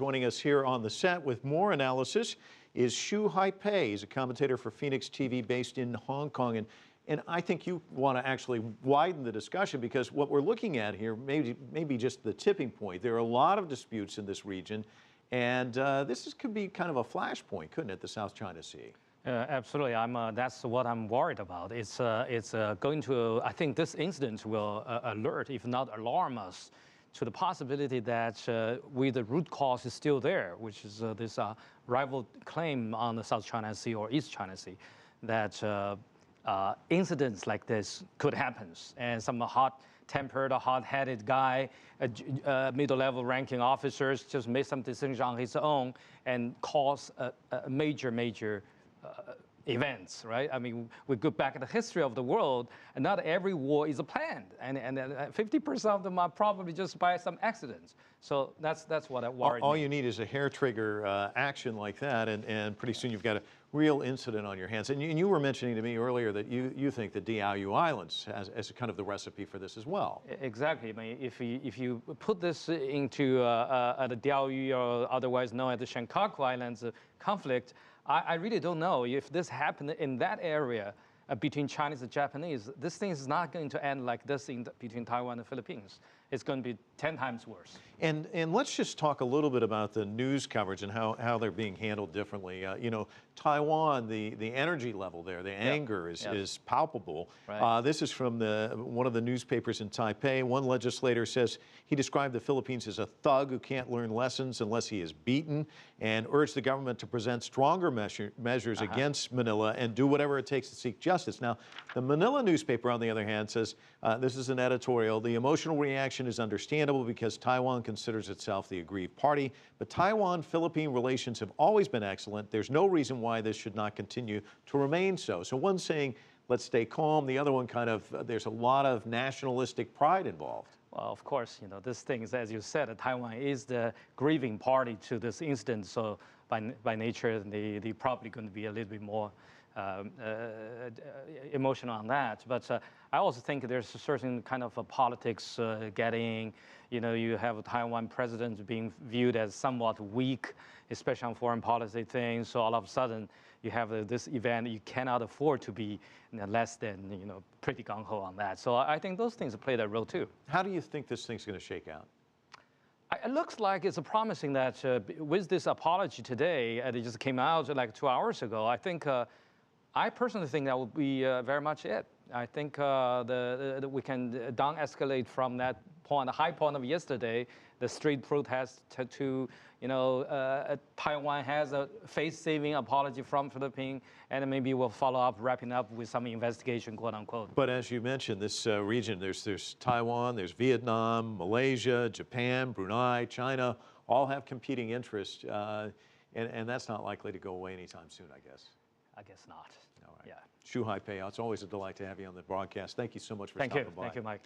Joining us here on the set with more analysis is Xue Haipei. He's a commentator for Phoenix TV based in Hong Kong. And I think you want to actually widen the discussion because what we're looking at here may be just the tipping point. There are a lot of disputes in this region, and could be kind of a flashpoint, couldn't it, the South China Sea? Absolutely. That's what I'm worried about. It's going to, I think this incident will alert, if not alarm us, to the possibility that the root cause is still there, which is this rival claim on the South China Sea or East China Sea, that incidents like this could happen. And some hot-tempered, hot-headed guy, middle-level ranking officers just made some decisions on his own and cause a major events, right? I mean, we go back in the history of the world, and not every war is planned, and 50% of them are probably just by some accidents. So that's what I worry. All you need is a hair trigger action like that, and pretty soon you've got a real incident on your hands. And you were mentioning to me earlier that you think that Diaoyu Islands as kind of the recipe for this as well. Exactly. I mean, if you put this into the Diaoyu, or otherwise known as the Senkaku Islands conflict, I really don't know if this happened in that area between Chinese and Japanese. This thing is not going to end like this between Taiwan and Philippines. It's going to be 10 times worse. And let's just talk a little bit about the news coverage and how they're being handled differently. You know, Taiwan, the energy level there, the anger is palpable. Right. This is from one of the newspapers in Taipei. One legislator says he described the Philippines as a thug who can't learn lessons unless he is beaten, and urged the government to present stronger measures against Manila and do whatever it takes to seek justice. Now, the Manila newspaper, on the other hand, says, this is an editorial, the emotional reaction is understandable because Taiwan considers itself the aggrieved party, but Taiwan-Philippine relations have always been excellent. There's no reason why this should not continue to remain so. So one's saying, let's stay calm. The other one kind of, there's a lot of nationalistic pride involved. Well, of course, you know, this thing is, as you said, Taiwan is the grieving party to this incident. So by nature, they're probably going to be a little bit more emotional on that. But I also think there's a certain kind of politics getting, you know, you have a Taiwan president being viewed as somewhat weak, especially on foreign policy things. So all of a sudden, you have this event, you cannot afford to be less than, you know, pretty gung-ho on that. So I think those things play that role too. How do you think this thing's going to shake out? It looks like it's promising that with this apology today, it just came out like 2 hours ago. I think, I personally think that would be very much it. I think we can down-escalate from that point, the high point of yesterday, the street protest to, you know, Taiwan has a face-saving apology from Philippines, and maybe we'll follow up, wrapping up with some investigation, quote unquote. But as you mentioned, this region, there's Taiwan, there's Vietnam, Malaysia, Japan, Brunei, China, all have competing interests, and that's not likely to go away anytime soon, I guess. I guess not. All right. Yeah. Xue Haipei, it's always a delight to have you on the broadcast. Thank you so much for stopping by. Thank you, Mike.